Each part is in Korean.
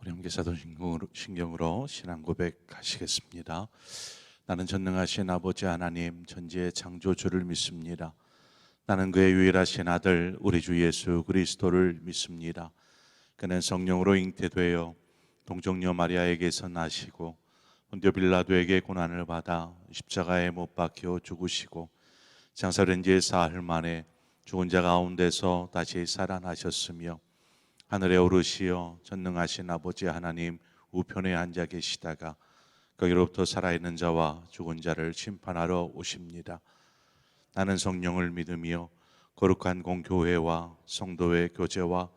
우리 함께 사도신경으로 신앙 고백하시겠습니다. 나는 전능하신 아버지 하나님 전지의 창조주를 믿습니다. 나는 그의 유일하신 아들 우리 주 예수 그리스도를 믿습니다. 그는 성령으로 잉태되어 동정녀 마리아에게서 나시고 본디오 빌라도에게 고난을 받아 십자가에 못 박혀 죽으시고 장사된 지 사흘 만에 죽은 자 가운데서 다시 살아나셨으며 하늘에 오르시어 전능하신 아버지 하나님 우편에 앉아 계시다가 거기로부터 살아있는 자와 죽은 자를 심판하러 오십니다. 나는 성령을 믿으며 거룩한 공교회와 성도의 교제와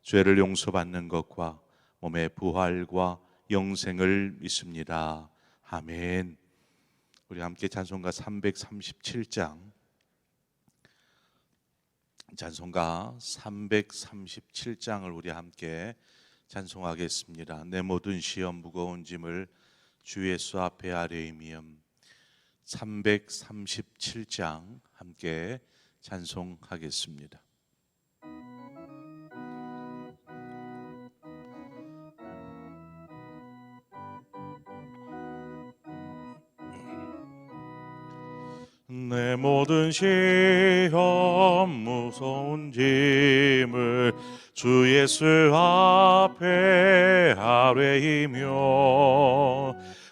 죄를 용서받는 것과 몸의 부활과 영생을 믿습니다. 아멘. 우리 함께 찬송가 337장 찬송가 337장을 우리 함께 찬송하겠습니다. 내 모든 시험 무거운 짐을 주 예수 앞에 아뢰이며 337장 함께 찬송하겠습니다. 내 모든 시험 무서운 짐을 주 예수 앞에 아뢰이며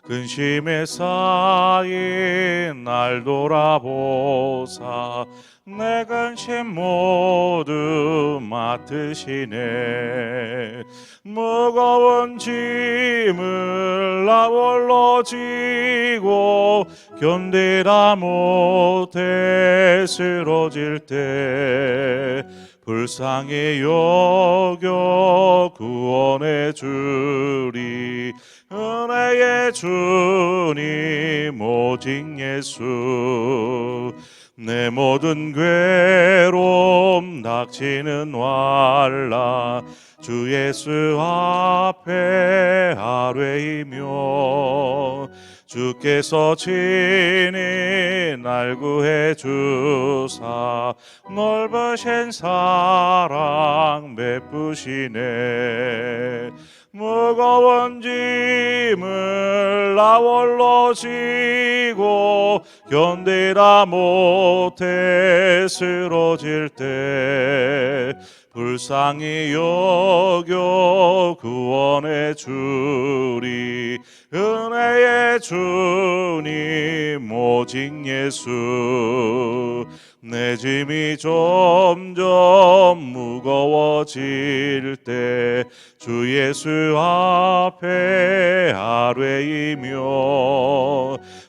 근심에 쌓인 날 돌아보사 내 근심 모두 맡으시네. 무거운 짐을 나 홀로 지고 견디다 못해 쓰러질 때 불쌍히 여겨 구원해 주리. 은혜의 주님 오직 예수. 내 모든 괴로움 닥치는 환난 주 예수 앞에 아뢰이며 주께서 친히 날 구해 주사 넓으신 사랑 베푸시네. 무거운 짐을 나 홀로 지고 견디다 못해 쓰러질 때 불쌍히 여겨 구원해 주리. 은혜의 주님 오직 예수. 내 짐이 점점 무거워질 때 주 예수 앞에 아뢰이며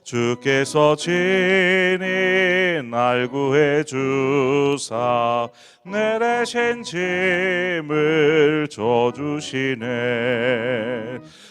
주께서 친히 날 구해 주사 내 대신 짐을 져주시네.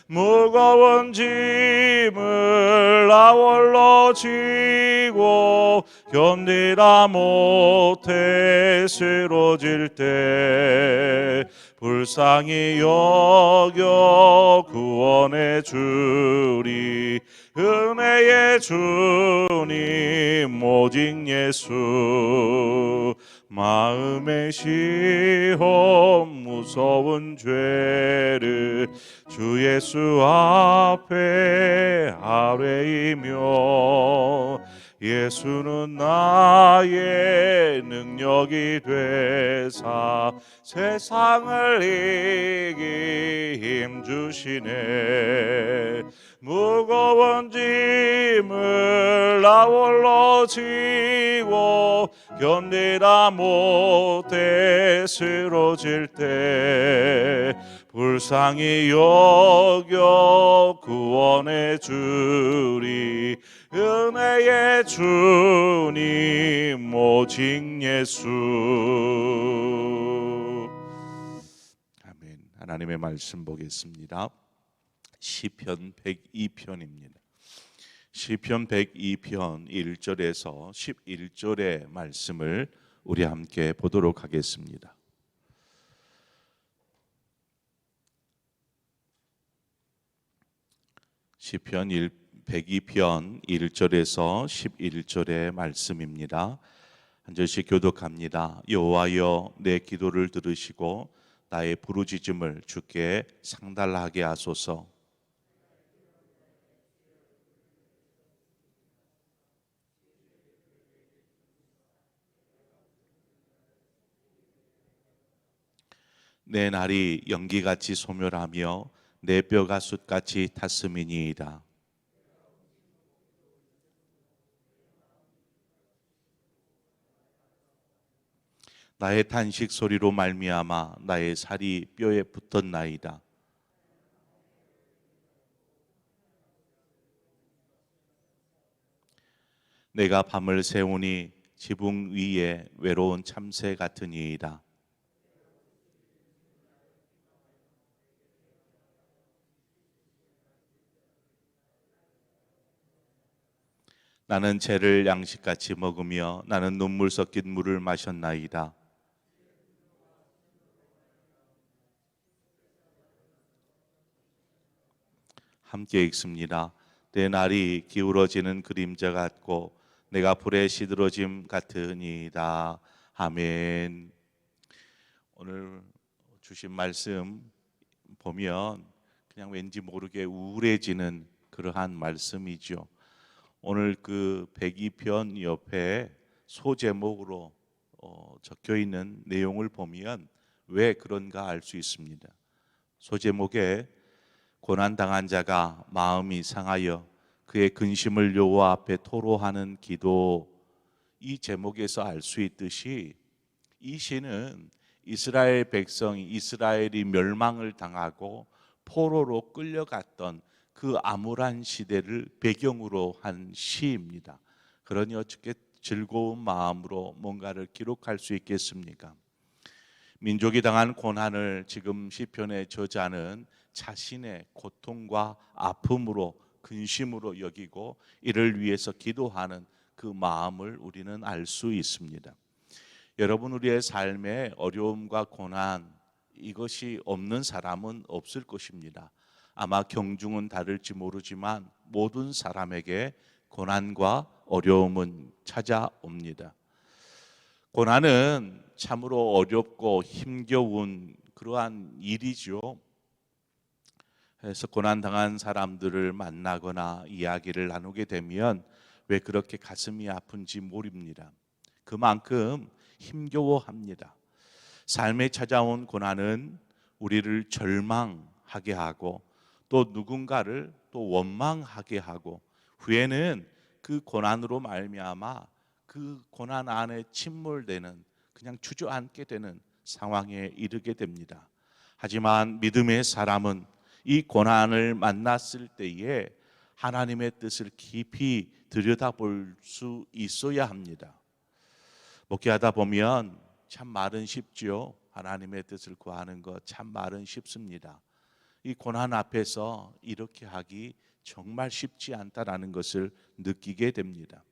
무거운 짐을 나 홀로 지고 견디다 못해 쓰러질 때 불쌍히 여겨 구원해 주리. 은혜의 주님 오직 예수. 마음의 시험 무서운 죄를 주 예수 앞에 아뢰이며 예수는 나의 능력이 되사 세상을 이기 힘주시네. 무거운 짐을 나 홀로 지고 견디다 못해 쓰러질 때 불쌍히 여겨 구원해 주리. 은혜의 주님 오직 예수. 아멘. 하나님의 말씀 보겠습니다. 시편 102편입니다. 시편 102편 1절에서 11절의 말씀을 우리 함께 보도록 하겠습니다. 시편 102편 1절에서 11절의 말씀입니다. 한 절씩 교독합니다. 여호와여 내 기도를 들으시고 나의 부르짖음을 주께 상달하게 하소서. 내 날이 연기같이 소멸하며 내 뼈가 숯같이 탔음이니이다. 나의 탄식 소리로 말미암아 나의 살이 뼈에 붙었나이다. 내가 밤을 새우니 지붕 위에 외로운 참새 같으니이다. 나는 재를 양식같이 먹으며 나는 눈물 섞인 물을 마셨나이다. 함께 읽습니다. 내 날이 기울어지는 그림자 같고 내가 불에 시들어짐 같으니이다. 아멘. 오늘 주신 말씀 보면 그냥 왠지 모르게 우울해지는 그러한 말씀이죠. 오늘 그 102편 옆에 소제목으로 적혀 있는 내용을 보면 왜 그런가 알 수 있습니다. 소제목에 고난당한 자가 마음이 상하여 그의 근심을 여호와 앞에 토로하는 기도, 이 제목에서 알 수 있듯이 이 시는 이스라엘 백성이 이스라엘이 멸망을 당하고 포로로 끌려갔던 그 암울한 시대를 배경으로 한 시입니다. 그러니 어떻게 즐거운 마음으로 뭔가를 기록할 수 있겠습니까? 민족이 당한 고난을 지금 시편의 저자는 자신의 고통과 아픔으로 근심으로 여기고 이를 위해서 기도하는 그 마음을 우리는 알 수 있습니다. 여러분, 우리의 삶에 어려움과 고난 이것이 없는 사람은 없을 것입니다. 아마 경중은 다를지 모르지만 모든 사람에게 고난과 어려움은 찾아옵니다. 고난은 참으로 어렵고 힘겨운 그러한 일이죠. 그래서 고난당한 사람들을 만나거나 이야기를 나누게 되면 왜 그렇게 가슴이 아픈지 모릅니다. 그만큼 힘겨워합니다. 삶에 찾아온 고난은 우리를 절망하게 하고 또 누군가를 또 원망하게 하고 후에는 그 고난으로 말미암아 그 고난 안에 침몰되는, 그냥 주저앉게 되는 상황에 이르게 됩니다. 하지만 믿음의 사람은 이 고난을 만났을 때에 하나님의 뜻을 깊이 들여다볼 수 있어야 합니다. 목회하다 보면 참 말은 쉽지요. 하나님의 뜻을 구하는 것 참 말은 쉽습니다. 이 고난 앞에서 이렇게 하기 정말 쉽지 않다라는 것을 느끼게 됩니다.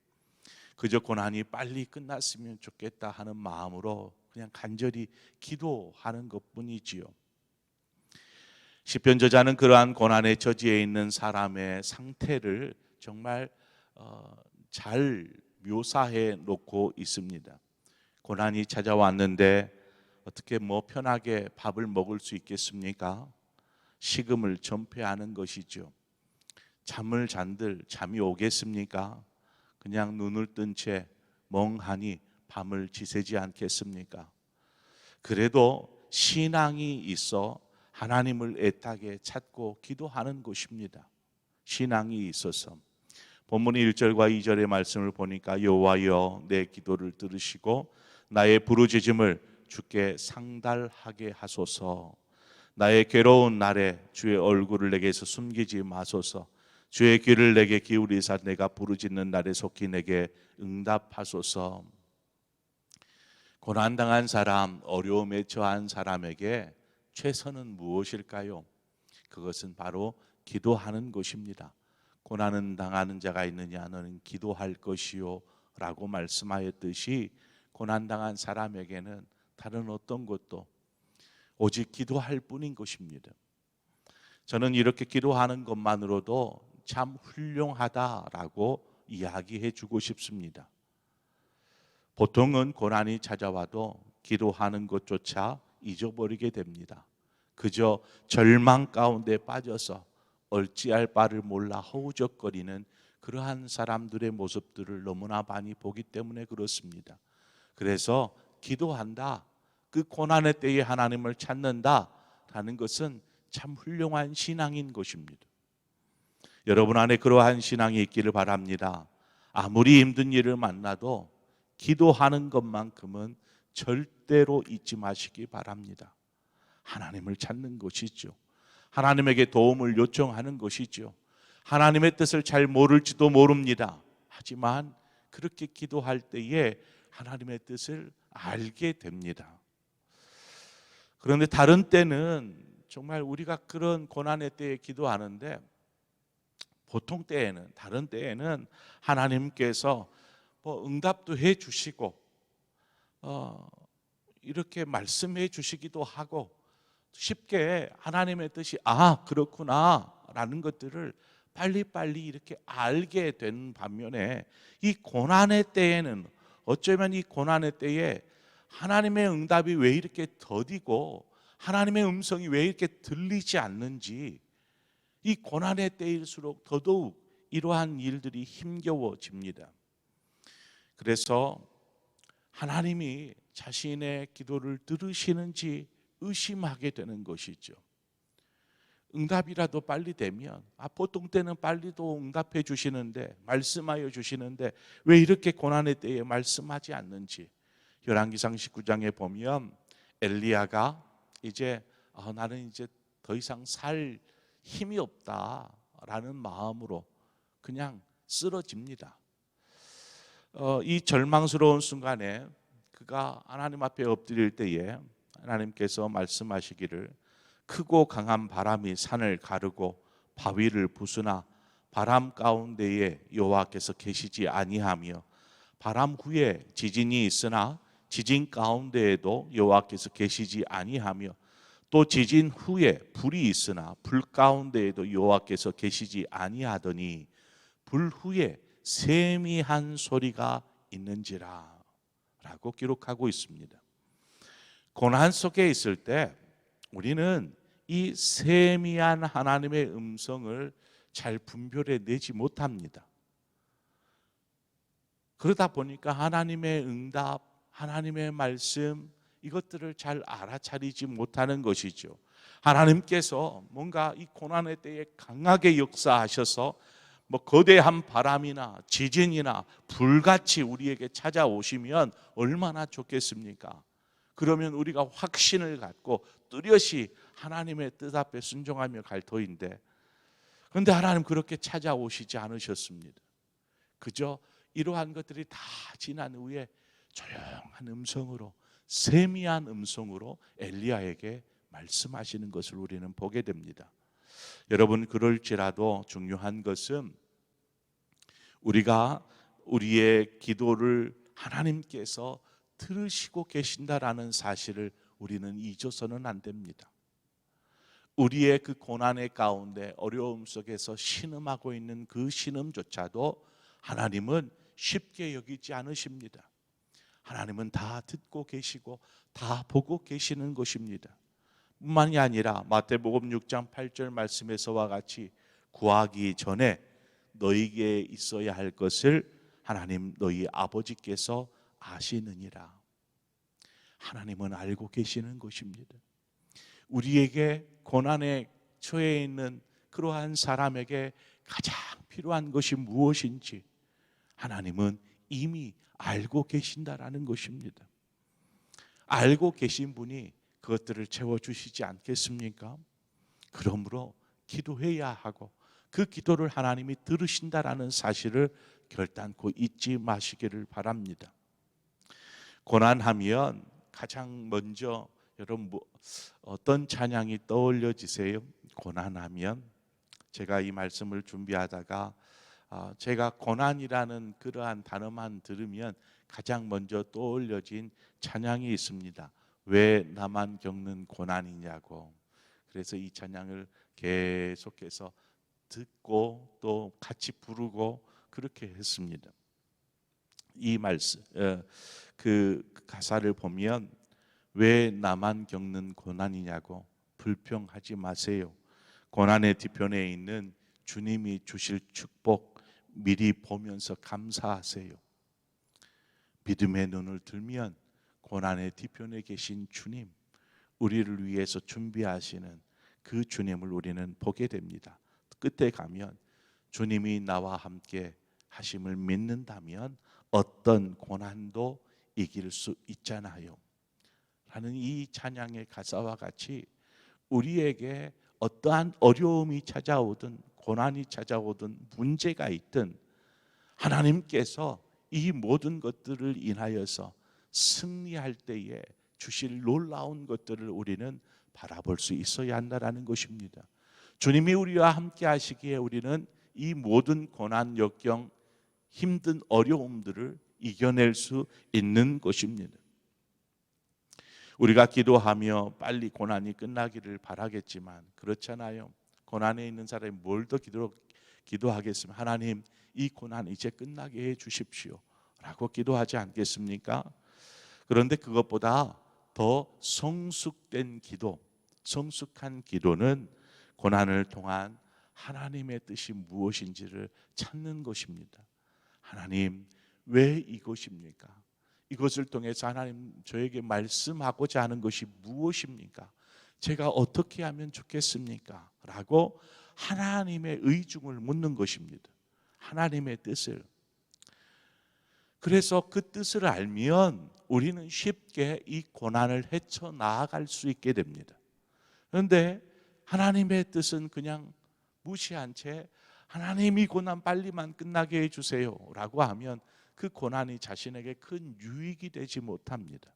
그저 고난이 빨리 끝났으면 좋겠다 하는 마음으로 그냥 간절히 기도하는 것뿐이지요. 시편 저자는 그러한 고난에 처지해 있는 사람의 상태를 정말 잘 묘사해 놓고 있습니다. 고난이 찾아왔는데 어떻게 편하게 밥을 먹을 수 있겠습니까? 식음을 전폐하는 것이죠. 잠을 잔들 잠이 오겠습니까? 그냥 눈을 뜬 채 멍하니 밤을 지새지 않겠습니까? 그래도 신앙이 있어 하나님을 애타게 찾고 기도하는 것입니다. 신앙이 있어서. 본문 1절과 2절의 말씀을 보니까 여호와여 내 기도를 들으시고 나의 부르짖음을 주께 상달하게 하소서. 나의 괴로운 날에 주의 얼굴을 내게서 숨기지 마소서. 주의 귀를 내게 기울이사 내가 부르짖는 날에 속히 내게 응답하소서. 고난당한 사람, 어려움에 처한 사람에게 최선은 무엇일까요? 그것은 바로 기도하는 것입니다. 고난은 당하는 자가 있느냐 너는 기도할 것이요 라고 말씀하였듯이 고난당한 사람에게는 다른 어떤 것도 오직 기도할 뿐인 것입니다. 저는 이렇게 기도하는 것만으로도 참 훌륭하다라고 이야기해 주고 싶습니다. 보통은 고난이 찾아와도 기도하는 것조차 잊어버리게 됩니다. 그저 절망 가운데 빠져서 어찌할 바를 몰라 허우적거리는 그러한 사람들의 모습들을 너무나 많이 보기 때문에 그렇습니다. 그래서 기도한다, 그 고난의 때에 하나님을 찾는다라는 것은 참 훌륭한 신앙인 것입니다. 여러분 안에 그러한 신앙이 있기를 바랍니다. 아무리 힘든 일을 만나도 기도하는 것만큼은 절대로 잊지 마시기 바랍니다. 하나님을 찾는 것이죠. 하나님에게 도움을 요청하는 것이죠. 하나님의 뜻을 잘 모를지도 모릅니다. 하지만 그렇게 기도할 때에 하나님의 뜻을 알게 됩니다. 그런데 다른 때는 정말 우리가 그런 고난의 때에 기도하는데, 보통 때에는, 다른 때에는 하나님께서 응답도 해 주시고 이렇게 말씀해 주시기도 하고 쉽게 하나님의 뜻이 그렇구나 라는 것들을 빨리빨리 이렇게 알게 된 반면에, 이 고난의 때에는 어쩌면 이 고난의 때에 하나님의 응답이 왜 이렇게 더디고 하나님의 음성이 왜 이렇게 들리지 않는지, 이 고난의 때일수록 더더욱 이러한 일들이 힘겨워집니다. 그래서 하나님이 자신의 기도를 들으시는지 의심하게 되는 것이죠. 응답이라도 빨리 되면, 보통 때는 빨리도 응답해 주시는데, 말씀하여 주시는데 왜 이렇게 고난의 때에 말씀하지 않는지. 열왕기상 19장에 보면 엘리야가 이제 나는 이제 더 이상 살 힘이 없다라는 마음으로 그냥 쓰러집니다. 이 절망스러운 순간에 그가 하나님 앞에 엎드릴 때에 하나님께서 말씀하시기를, 크고 강한 바람이 산을 가르고 바위를 부수나 바람 가운데에 여호와께서 계시지 아니하며, 바람 후에 지진이 있으나 지진 가운데에도 여호와께서 계시지 아니하며, 또 지진 후에 불이 있으나 불 가운데에도 여호와께서 계시지 아니하더니 불 후에 세미한 소리가 있는지라 라고 기록하고 있습니다. 고난 속에 있을 때 우리는 이 세미한 하나님의 음성을 잘 분별해 내지 못합니다. 그러다 보니까 하나님의 응답, 하나님의 말씀, 이것들을 잘 알아차리지 못하는 것이죠. 하나님께서 뭔가 이 고난의 때에 강하게 역사하셔서 거대한 바람이나 지진이나 불같이 우리에게 찾아오시면 얼마나 좋겠습니까? 그러면 우리가 확신을 갖고 뚜렷이 하나님의 뜻 앞에 순종하며 갈 터인데, 그런데 하나님 그렇게 찾아오시지 않으셨습니다. 그저 이러한 것들이 다 지난 후에 조용한 음성으로, 세미한 음성으로 엘리야에게 말씀하시는 것을 우리는 보게 됩니다. 여러분, 그럴지라도 중요한 것은 우리가 우리의 기도를 하나님께서 들으시고 계신다라는 사실을 우리는 잊어서는 안 됩니다. 우리의 그 고난의 가운데 어려움 속에서 신음하고 있는 그 신음조차도 하나님은 쉽게 여기지 않으십니다. 하나님은 다 듣고 계시고 다 보고 계시는 것입니다. 뿐만이 아니라 마태복음 6장 8절 말씀에서와 같이 구하기 전에 너희에게 있어야 할 것을 하나님 너희 아버지께서 아시느니라. 하나님은 알고 계시는 것입니다. 우리에게 고난에 처해 있는 그러한 사람에게 가장 필요한 것이 무엇인지 하나님은 이미 알고 계신다라는 것입니다. 알고 계신 분이 그것들을 채워주시지 않겠습니까? 그러므로 기도해야 하고 그 기도를 하나님이 들으신다라는 사실을 결단코 잊지 마시기를 바랍니다. 고난하면 가장 먼저 여러분 어떤 찬양이 떠올려지세요? 고난하면 제가 이 말씀을 준비하다가 제가 고난이라는 그러한 단어만 들으면 가장 먼저 떠올려진 찬양이 있습니다. 왜 나만 겪는 고난이냐고. 그래서 이 찬양을 계속해서 듣고 또 같이 부르고 그렇게 했습니다. 이 말씀, 그 가사를 보면 왜 나만 겪는 고난이냐고 불평하지 마세요. 고난의 뒤편에 있는 주님이 주실 축복 미리 보면서 감사하세요. 믿음의 눈을 들면 고난의 뒤편에 계신 주님, 우리를 위해서 준비하시는 그 주님을 우리는 보게 됩니다. 끝에 가면 주님이 나와 함께 하심을 믿는다면 어떤 고난도 이길 수 있잖아요 라는 이 찬양의 가사와 같이 우리에게 어떠한 어려움이 찾아오든 고난이 찾아오든 문제가 있든 하나님께서 이 모든 것들을 인하여서 승리할 때에 주실 놀라운 것들을 우리는 바라볼 수 있어야 한다는 것입니다. 주님이 우리와 함께 하시기에 우리는 이 모든 고난, 역경, 힘든 어려움들을 이겨낼 수 있는 것입니다. 우리가 기도하며 빨리 고난이 끝나기를 바라겠지만 그렇잖아요. 고난에 있는 사람이 뭘 더 기도하겠습니까? 하나님, 이 고난 이제 끝나게 해 주십시오 라고 기도하지 않겠습니까? 그런데 그것보다 더 성숙된 기도, 성숙한 기도는 고난을 통한 하나님의 뜻이 무엇인지를 찾는 것입니다. 하나님, 왜 이것입니까? 이것을 통해서 하나님 저에게 말씀하고자 하는 것이 무엇입니까? 제가 어떻게 하면 좋겠습니까? 라고 하나님의 의중을 묻는 것입니다. 하나님의 뜻을. 그래서 그 뜻을 알면 우리는 쉽게 이 고난을 헤쳐나아갈 수 있게 됩니다. 그런데 하나님의 뜻은 그냥 무시한 채 하나님 이 고난 빨리만 끝나게 해주세요 라고 하면 그 고난이 자신에게 큰 유익이 되지 못합니다.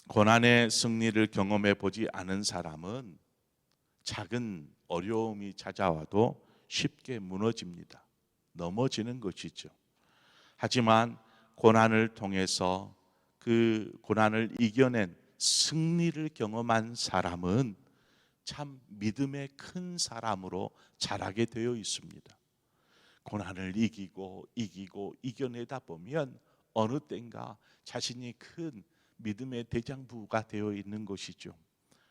고난의 승리를 경험해 보지 않은 사람은 작은 어려움이 찾아와도 쉽게 무너집니다. 넘어지는 것이죠. 하지만 고난을 통해서 그 고난을 이겨낸 승리를 경험한 사람은 참 믿음의 큰 사람으로 자라게 되어 있습니다. 고난을 이기고 이겨내다 보면 어느 때인가 자신이 큰 믿음의 대장부가 되어 있는 것이죠.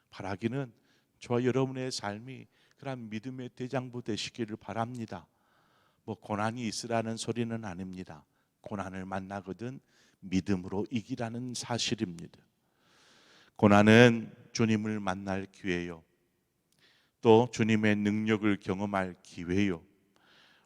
바라기는 저와 여러분의 삶이 그런 믿음의 대장부 되시기를 바랍니다. 뭐 고난이 있으라는 소리는 아닙니다. 고난을 만나거든 믿음으로 이기라는 사실입니다. 고난은 주님을 만날 기회요. 또 주님의 능력을 경험할 기회요.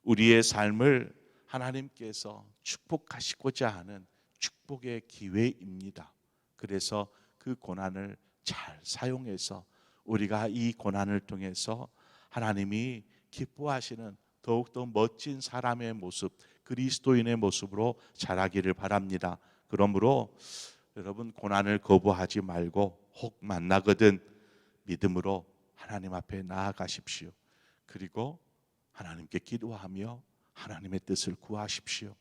우리의 삶을 하나님께서 축복하시고자 하는 축복의 기회입니다. 그래서 그 고난을 잘 사용해서 우리가 이 고난을 통해서 하나님이 기뻐하시는 더욱더 멋진 사람의 모습, 그리스도인의 모습으로 자라기를 바랍니다. 그러므로 여러분 고난을 거부하지 말고 혹 만나거든 믿음으로 하나님 앞에 나아가십시오. 그리고 하나님께 기도하며 하나님의 뜻을 구하십시오.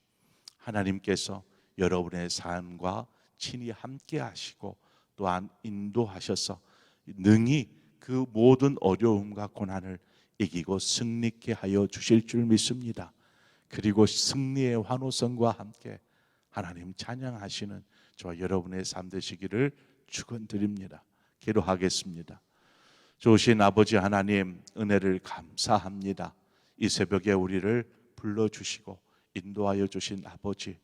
하나님께서 여러분의 삶과 친히 함께 하시고 또한 인도하셔서 능히 그 모든 어려움과 고난을 이기고 승리케 하여 주실 줄 믿습니다. 그리고 승리의 환호성과 함께 하나님 찬양하시는 저와 여러분의 삶 되시기를 축원드립니다. 기도하겠습니다. 좋으신 아버지 하나님, 은혜를 감사합니다. 이 새벽에 우리를 불러주시고 인도하여 주신 아버지,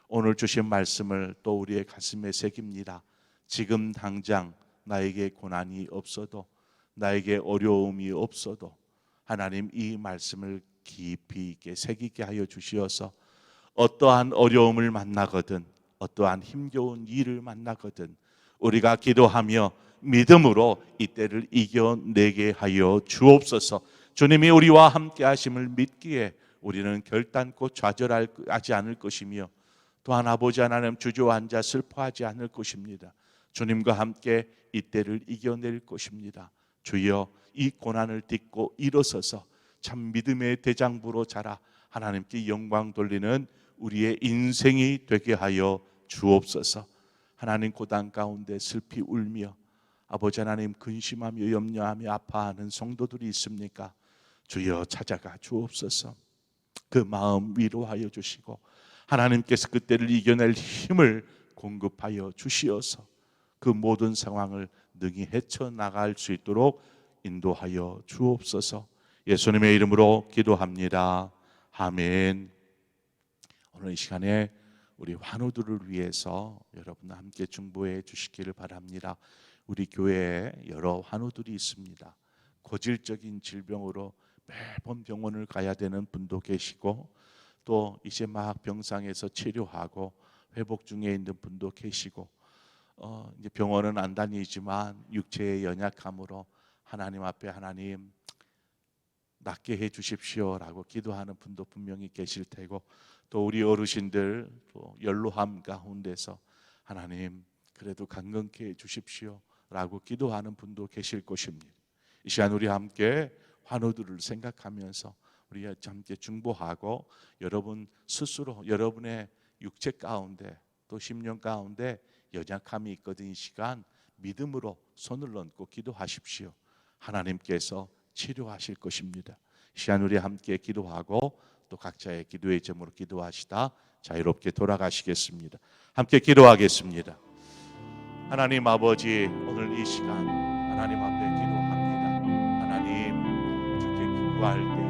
오늘 주신 말씀을 또 우리의 가슴에 새깁니다. 지금 당장 나에게 고난이 없어도, 나에게 어려움이 없어도 하나님 이 말씀을 깊이 있게 새기게 하여 주시어서 어떠한 어려움을 만나거든, 어떠한 힘겨운 일을 만나거든 우리가 기도하며 믿음으로 이때를 이겨내게 하여 주옵소서. 주님이 우리와 함께 하심을 믿기에 우리는 결단코 좌절하지 않을 것이며 또한 아버지 하나님 주저앉아 슬퍼하지 않을 것입니다. 주님과 함께 이때를 이겨낼 것입니다. 주여, 이 고난을 딛고 일어서서 참 믿음의 대장부로 자라 하나님께 영광 돌리는 우리의 인생이 되게 하여 주옵소서. 하나님 고난 가운데 슬피 울며 아버지 하나님 근심하며 염려하며 아파하는 성도들이 있습니까? 주여 찾아가 주옵소서. 그 마음 위로하여 주시고 하나님께서 그때를 이겨낼 힘을 공급하여 주시어서 그 모든 상황을 능히 헤쳐나갈 수 있도록 인도하여 주옵소서. 예수님의 이름으로 기도합니다. 아멘. 오늘 이 시간에 우리 환우들을 위해서 여러분 함께 중보해 주시기를 바랍니다. 우리 교회에 여러 환우들이 있습니다. 고질적인 질병으로 매번 병원을 가야 되는 분도 계시고, 또 이제 막 병상에서 치료하고 회복 중에 있는 분도 계시고, 이제 병원은 안 다니지만 육체의 연약함으로 하나님 앞에 하나님 낫게 해 주십시오라고 기도하는 분도 분명히 계실 테고, 또 우리 어르신들 또 연로함 가운데서 하나님 그래도 강건케 해 주십시오라고 기도하는 분도 계실 것입니다. 이 시간 우리 함께 환우들을 생각하면서 우리 함께 중보하고, 여러분 스스로 여러분의 육체 가운데 또 심령 가운데 연약함이 있거든 이 시간 믿음으로 손을 얹고 기도하십시오. 하나님께서 치료하실 것입니다. 이 시간 우리 함께 기도하고 또 각자의 기도의 제목으로 기도하시다 자유롭게 돌아가시겠습니다. 함께 기도하겠습니다. 하나님 아버지, 오늘 이 시간 하나님 앞에 기도합니다. 하나님, 주께 구할 때